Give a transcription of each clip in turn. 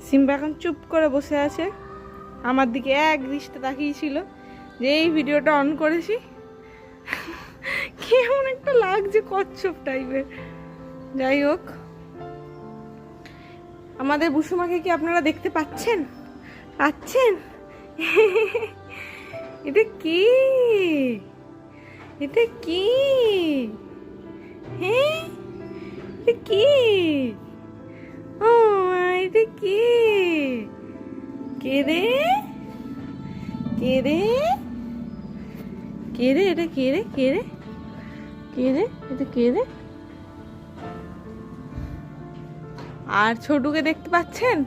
Simba এখন চুপ করে বসে আছে, আমার দিকে এক দৃষ্টি তাকিয়েছিল যে এই ভিডিওটা অন করেছি। কেমন একটা লাগছে, কচ্ছপ টাইপের। যাই হোক, আমাদের বুসুমাকে কি আপনারা দেখতে পাচ্ছেন? পাচ্ছেন? এটা কি? এটা কি? হ্যাঁ, এটা কি? ও এটা কি? কে রে? কে রে? কে রে? এটা কে রে? কে রে? কে রে? এটা কে রে? আর ছোটুকে দেখতে পাচ্ছেন?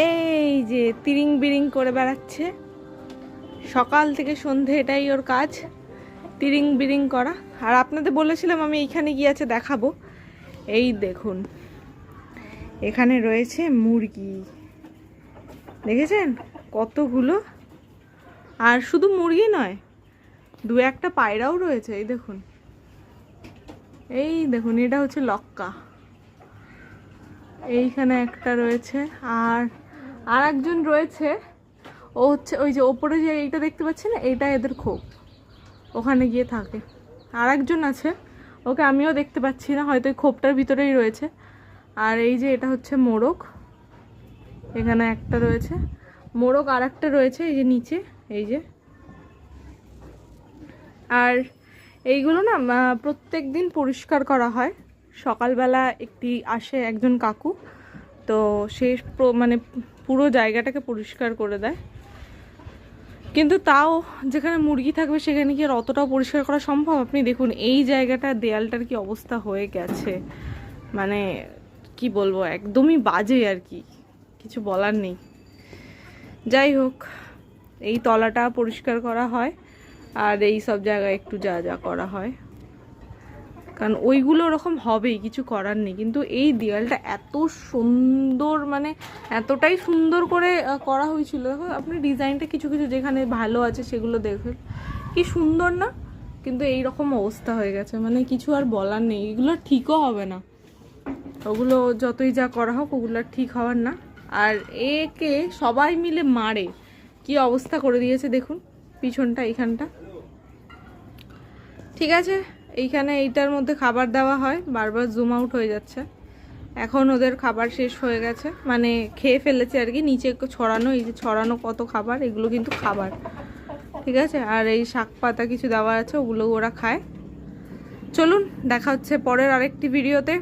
এই যে তিরিং বিরিং করে বেড়াচ্ছে, সকাল থেকে সন্ধে এটাই ওর কাজ, তিরিং বিরিং করা। আর আপনাদের বলেছিলাম আমি এইখানে কি আছে দেখাবো। এই দেখুন, এখানে রয়েছে মুরগি, দেখেছেন কতগুলো। আর শুধু মুরগি নয়, দু একটা পায়রাও রয়েছে। এই দেখুন, এই দেখুন, এটা হচ্ছে লক্কা, এইখানে একটা রয়েছে। আর একজন রয়েছে, ও হচ্ছে ওই যে ওপরে যে এইটা দেখতে পাচ্ছেন, এইটা এদের খোপ, ওখানে গিয়ে থাকে। আর একজন আছে, ওকে আমিও দেখতে পাচ্ছি না, হয়তো ওই খোপটার ভিতরেই রয়েছে। আর এই যে এটা হচ্ছে মোরগ, এখানে একটা রয়েছে মোরগ, আর একটা রয়েছে এই যে নিচে, এই যে। আর এইগুলো না প্রত্যেক দিন পরিষ্কার করা হয়। সকালবেলা একটি আসে একজন কাকু, তো সে মানে পুরো জায়গাটাকে পরিষ্কার করে দেয়। কিন্তু তাও যেখানে মুরগি থাকবে সেখানে কি আর অতটাও পরিষ্কার করা সম্ভব? আপনি দেখুন এই জায়গাটা, দেয়ালটার কি অবস্থা হয়ে গেছে, মানে কি বলবো, একদমই বাজে আর কি, কিছু বলার নেই। যাই হোক, এই তলাটা পরিষ্কার করা হয়, আর এই সব জায়গায় একটু যা যা করা হয়, কারণ ওইগুলো ওরকম হবেই, কিছু করার নেই। কিন্তু এই দেয়ালটা এত সুন্দর, মানে এতটাই সুন্দর করে করা হয়েছিল। দেখো আপনি ডিজাইনটা, কিছু কিছু যেখানে ভালো আছে সেগুলো দেখুন, কি সুন্দর না? কিন্তু এই রকম অবস্থা হয়ে গেছে, মানে কিছু আর বলার নেই। এগুলো ঠিকও হবে না, ওগুলো যতই যা করা হোক ওগুলো ঠিক হওয়ার না। আর একে সবাই মিলে মারে, কি অবস্থা করে দিয়েছে দেখুন পিছনটা, এইখানটা। ঠিক আছে, এইখানে এইটার মধ্যে খাবার দেওয়া হয়, বারবার জুম আউট হয়ে যাচ্ছে। এখন ওদের খাবার শেষ হয়ে গেছে, মানে খেয়ে ফেলেছে আর কি। নিচে ছড়ানো, এই যে ছড়ানো কত খাবার, এগুলো কিন্তু খাবার, ঠিক আছে। আর এই শাক পাতা কিছু দেওয়া আছে, ওগুলো ওরা খায়। চলুন, দেখা হচ্ছে পরের আরেকটি ভিডিওতে।